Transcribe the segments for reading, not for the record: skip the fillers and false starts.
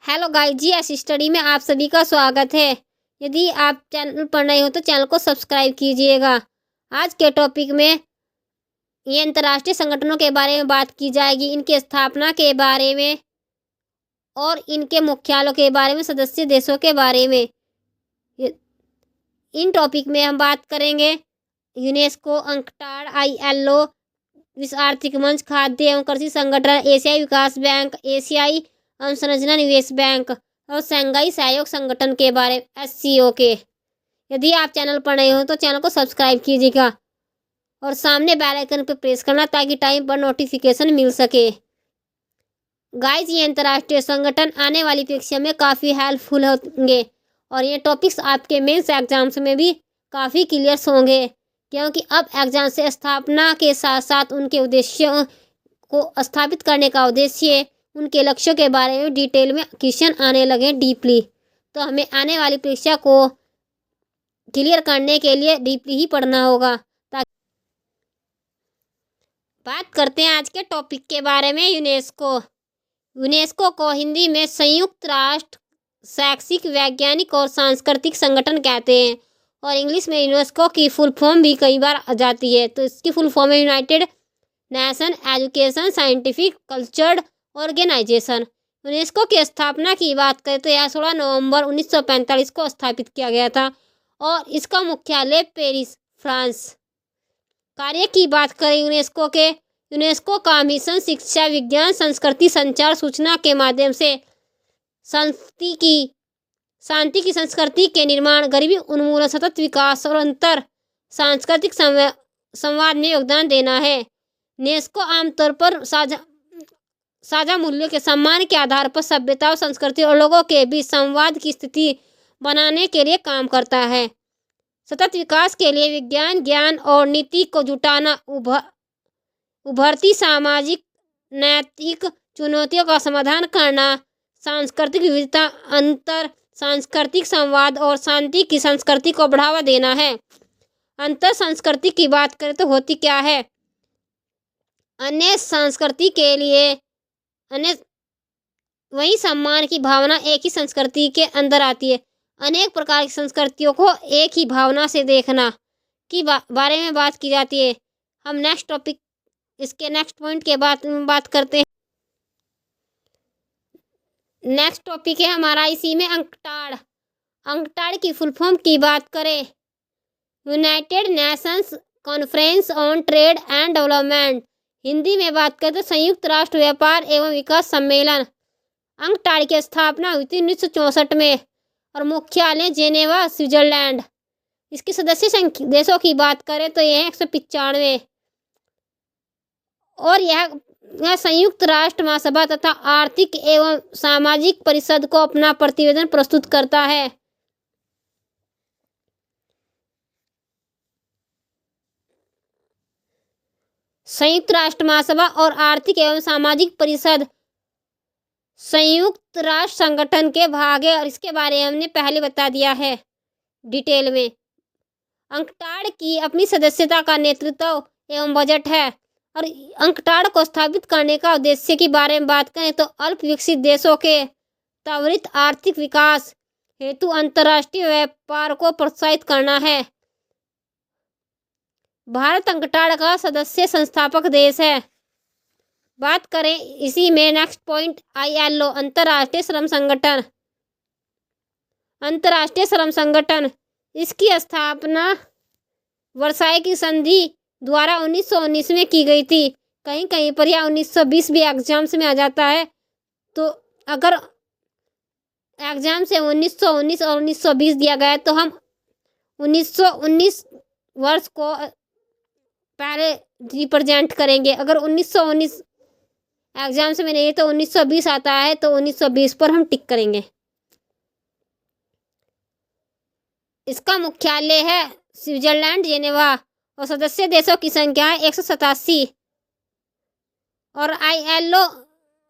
Hello guys, GS study में आप सभी का स्वागत है। यदि आप चैनल पर नए हो तो चैनल को सब्सक्राइब कीजिएगा। आज के टॉपिक में ये अंतर्राष्ट्रीय संगठनों के बारे में बात की जाएगी, इनकी स्थापना के बारे में और इनके मुख्यालयों के बारे में, सदस्य देशों के बारे में। इन टॉपिक में हम बात करेंगे यूनेस्को, अंकटाड, आईएलओ, विश्व आर्थिक मंच, खाद्य एवं कृषि संगठन, एशियाई विकास बैंक, एशियाई अवसंरचना निवेश बैंक और शंघाई सहयोग संगठन के बारे में, एससीओ के। यदि आप चैनल पर नए हो तो चैनल को सब्सक्राइब कीजिएगा और सामने बेल आइकन पर प्रेस करना ताकि टाइम पर नोटिफिकेशन मिल सके। गाइस, ये अंतर्राष्ट्रीय संगठन आने वाली परीक्षा में काफ़ी हेल्पफुल होंगे और ये टॉपिक्स आपके मेंस एग्जाम्स में भी काफ़ी क्लियर होंगे, क्योंकि अब एग्जाम से स्थापना के साथ साथ उनके उद्देश्यों को स्थापित करने का उद्देश्य, उनके लक्ष्यों के बारे में डिटेल में क्वेश्चन आने लगे डीपली। तो हमें आने वाली परीक्षा को क्लियर करने के लिए डीपली ही पढ़ना होगा। बात करते हैं आज के टॉपिक के बारे में। यूनेस्को को हिंदी में संयुक्त राष्ट्र शैक्षिक, वैज्ञानिक और सांस्कृतिक संगठन कहते हैं और इंग्लिश में यूनेस्को की फुल फॉर्म भी कई बार आ जाती है। तो इसकी फुल फॉर्म है United Nation Education Scientific Cultured Organisation. UNESCO की स्थापना की बात करें तो यह 16 नवंबर 1945 को स्थापित किया गया था और इसका मुख्यालय पेरिस, फ्रांस। कार्य की बात करें यूनेस्को का मिशन शिक्षा, विज्ञान, संस्कृति, संचार, सूचना के माध्यम से शांति की संस्कृति के निर्माण, गरीबी उन्मूलन, सतत विकास और अंतर सांस्कृतिक संवाद में योगदान देना है। यूनेस्को आमतौर पर साझा मूल्यों के सम्मान के आधार पर सभ्यताओं, संस्कृति और लोगों के बीच संवाद की स्थिति बनाने के लिए काम करता है। सतत विकास के लिए विज्ञान, ज्ञान और नीति को जुटाना, उभरती सामाजिक नैतिक चुनौतियों का समाधान करना, सांस्कृतिक विविधता, अंतर सांस्कृतिक संवाद और शांति की संस्कृति को बढ़ावा देना है। अंतर संस्कृति की बात करें तो होती क्या है? अन्य संस्कृति के लिए वही सम्मान की भावना एक ही संस्कृति के अंदर आती है। अनेक प्रकार की संस्कृतियों को एक ही भावना से देखना की बारे में बात की जाती है। हम इसके नेक्स्ट पॉइंट के बाद बात करते हैं। नेक्स्ट टॉपिक है हमारा इसी में अंकटाड। अंकटाड की फुल फॉर्म की बात करें, United Nations conference on trade and development. Hindi में बात करें तो संयुक्त राष्ट्र व्यापार एवं विकास सम्मेलन। अंकटाड की स्थापना हुई थी 1964 में और मुख्यालय जेनेवा, स्विट्जरलैंड। इसके सदस्य देशों की बात करें तो यह 195 और यह संयुक्त राष्ट्र महासभा तथा आर्थिक एवं सामाजिक परिषद को अपना प्रतिवेदन प्रस्तुत करता है। संयुक्त राष्ट्र महासभा और आर्थिक एवं सामाजिक परिषद संयुक्त राष्ट्र संगठन के भाग है और इसके बारे में हमने पहले बता दिया है डिटेल में। अंकटाड की अपनी सदस्यता का नेतृत्व एवं बजट है और अंकटाड को स्थापित करने का उद्देश्य के बारे में बात करें तो अल्प विकसित देशों के त्वरित आर्थिक विकास हेतु अंतर्राष्ट्रीय व्यापार को प्रोत्साहित करना है। भारत अंकटाड का सदस्य संस्थापक देश है। बात करें इसी में नेक्स्ट पॉइंट, आईएलओ, अंतर्राष्ट्रीय श्रम संगठन। अंतर्राष्ट्रीय श्रम संगठन, इसकी स्थापना वर्साई की संधि द्वारा 1919 में की गई थी। कहीं कहीं पर यह 1920 भी एग्जाम्स में आ जाता है। तो अगर एग्जाम से 1919 और 1920 दिया गया है तो हम 1919 वर्ष को पहले रिप्रेजेंट करेंगे। अगर 1919 एग्जाम से में नहीं है तो 1920 आता है तो 1920 पर हम टिक करेंगे। इसका मुख्यालय है स्विट्जरलैंड, जेनेवा और सदस्य देशों की संख्या है 187। और आईएलओ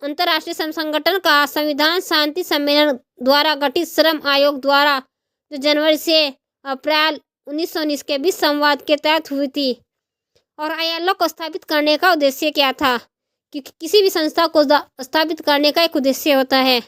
अंतर्राष्ट्रीय श्रम संगठन का संविधान शांति सम्मेलन द्वारा गठित श्रम आयोग द्वारा जो जनवरी से अप्रैल 1919 के बीच संवाद के तहत हुई थी। और आईएलओ को स्थापित करने का उद्देश्य क्या था? क्योंकि किसी भी संस्था को स्थापित करने का एक उद्देश्य होता है।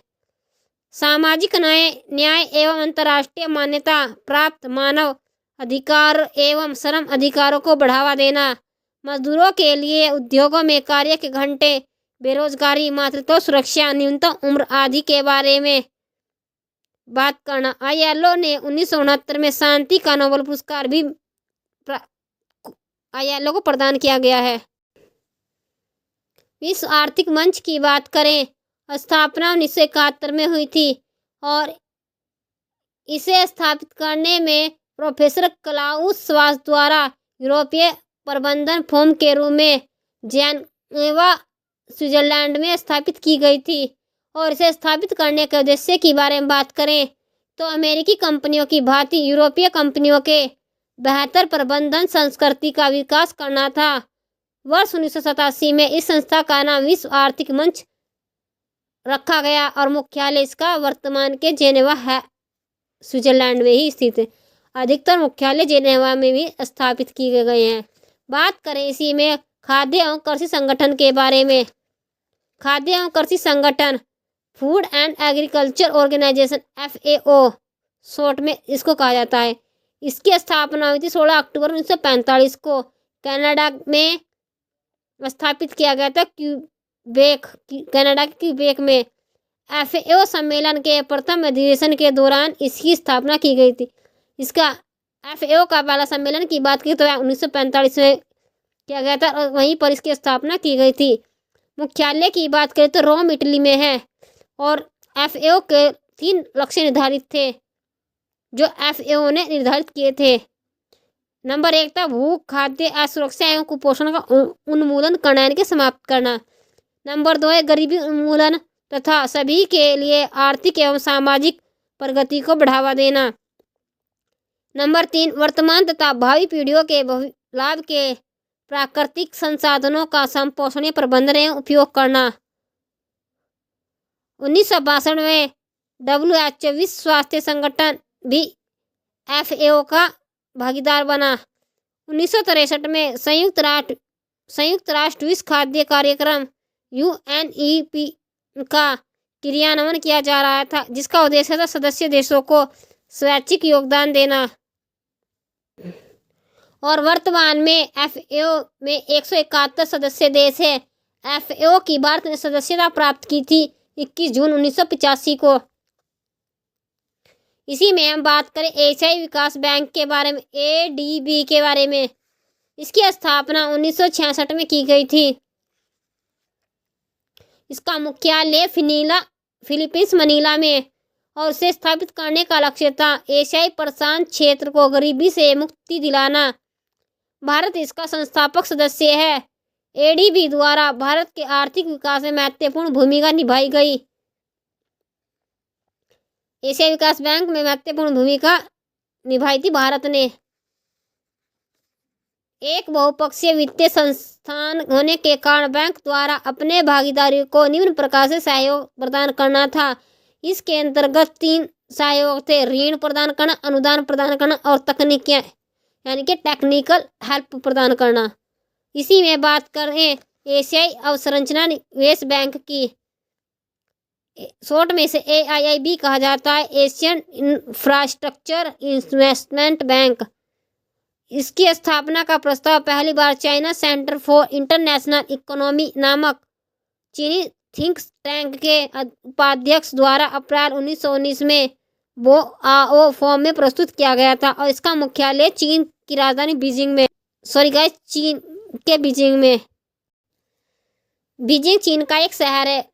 सामाजिक न्याय एवं अंतर्राष्ट्रीय मान्यता प्राप्त मानव अधिकार एवं श्रम अधिकारों को बढ़ावा देना, मजदूरों के लिए उद्योगों में कार्य के घंटे, बेरोजगारी, मातृत्व सुरक्षा, न्यूनतम उम्र आदि के बारे में बात करना। ILO ने 1969 में शांति का नोबेल पुरस्कार भी ILO को प्रदान किया गया है। विश्व आर्थिक मंच की बात करें, स्थापना 1971 में हुई थी और इसे स्थापित करने में प्रोफेसर क्लाउस श्वाब द्वारा यूरोपीय प्रबंधन फोरम के रूप में जेनेवा स्विट्जरलैंड में स्थापित की गई थी। और इसे स्थापित करने के उद्देश्य के बारे में बात करें तो अमेरिकी कंपनियों की भांति यूरोपीय कंपनियों के बेहतर प्रबंधन संस्कृति का विकास करना था। वर्ष 1987 में इस संस्था का नाम विश्व आर्थिक मंच रखा गया और मुख्यालय इसका वर्तमान के जेनेवा है, स्विट्जरलैंड में ही स्थित है। अधिकतर मुख्यालय जेनेवा में भी स्थापित किए गए हैं। बात करें इसी में खाद्य एवं कृषि संगठन के बारे में। खाद्य एवं कृषि संगठन Food and Agriculture Organisation FAO short में इसको कहा जाता है। इसकी स्थापना हुई थी 16 अक्टूबर 1945 को कनाडा में स्थापित किया गया था, कनाडा के क्यूबेक में। FAO सम्मेलन के प्रथम अधिवेशन के दौरान इसकी स्थापना की गई थी। इसका FAO का पहला सम्मेलन की बात की तो 1945 में किया गया था और वहीं पर इसकी स्थापना की गई थी। मुख्यालय की बात करें तो रोम इटली में है और FAO के 3 लक्ष्य निर्धारित थे जो FAO ने निर्धारित किए थे। नंबर 1 था भूख, खाद्य असुरक्षा एवं कुपोषण का उन्मूलन करना, यानी कि समाप्त करना। नंबर 2 है गरीबी उन्मूलन तथा सभी के लिए आर्थिक एवं सामाजिक प्रगति को बढ़ावा देना। नंबर 3 वर्तमान तथा भावी पीढ़ियों के लाभ के प्राकृतिक संसाधनों का संपोषणीय प्रबंधन एवं उपयोग करना। 1962 में WHO विश्व स्वास्थ्य संगठन भी FAO का भागीदार बना। 1963 में संयुक्त राष्ट्र विश्व खाद्य कार्यक्रम UNEP का क्रियान्वयन किया जा रहा था, जिसका उद्देश्य था सदस्य देशों को स्वैच्छिक योगदान देना। और वर्तमान में FAO में 171 सदस्य देश है। FAO की भारत ने सदस्यता प्राप्त की थी 21 जून 1985 को। इसी में हम बात करें एशियाई विकास बैंक के बारे में, ADB के बारे में। इसकी स्थापना 1966 में की गई थी। इसका मुख्यालय फिलीपींस मनीला में और उसे स्थापित करने का लक्ष्य था एशियाई प्रशांत क्षेत्र को गरीबी से मुक्ति दिलाना। भारत इसका संस्थापक सदस्य है। ADB द्वारा भारत के आर्थिक विकास में महत्वपूर्ण भूमिका निभाई गई। एशियाई विकास बैंक में महत्वपूर्ण भूमिका निभाई थी भारत ने। एक बहुपक्षीय वित्तीय संस्थान होने के कारण बैंक द्वारा अपने भागीदारी को निम्न प्रकार से सहयोग प्रदान करना था। इसके अंतर्गत 3 सहयोग थे: ऋण प्रदान करना, अनुदान प्रदान करना और तकनीकियाँ यानी कि टेक्निकल हेल्प प्रदान करना। इसी में बात करें एशियाई अवसंरचना निवेश बैंक की, शॉर्ट में से AIIB कहा जाता है, एशियन इंफ्रास्ट्रक्चर इन्वेस्टमेंट बैंक। इसकी स्थापना का प्रस्ताव पहली बार China centre for international economy नामक चीनी थिंक टैंक के उपाध्यक्ष द्वारा अप्रैल 1919 में बोआओ फॉर्म में प्रस्तुत किया गया था और इसका मुख्यालय चीन की राजधानी बीजिंग में, चीन के बीजिंग में। बीजिंग चीन का एक शहर है।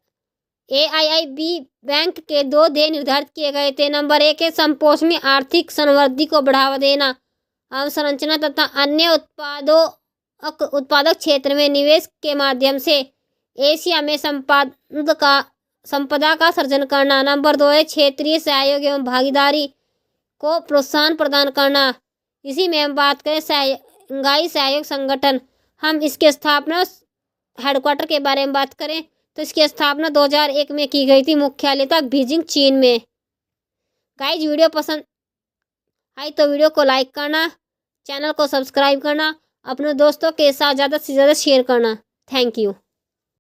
AIIB बैंक के 2 ध्येय निर्धारित किए गए थे। नंबर 1 है संपोषणीय आर्थिक संवृद्धि को बढ़ावा देना, अवसंरचना तथा अन्य उत्पादक क्षेत्र में निवेश के माध्यम से एशिया में संपदा का सृजन करना। नंबर 2 है क्षेत्रीय सहयोग एवं भागीदारी को प्रोत्साहन प्रदान करना। इसी में हम बात करें शंघाई सहयोग संगठन। हम इसके स्थापना हेडक्वार्टर के बारे में बात करें तो इसकी स्थापना 2001 में की गई थी। मुख्यालय था बीजिंग चीन में। गाइज वीडियो पसंद आई तो वीडियो को लाइक करना, चैनल को सब्सक्राइब करना, अपने दोस्तों के साथ ज़्यादा से ज़्यादा शेयर करना। Thank you.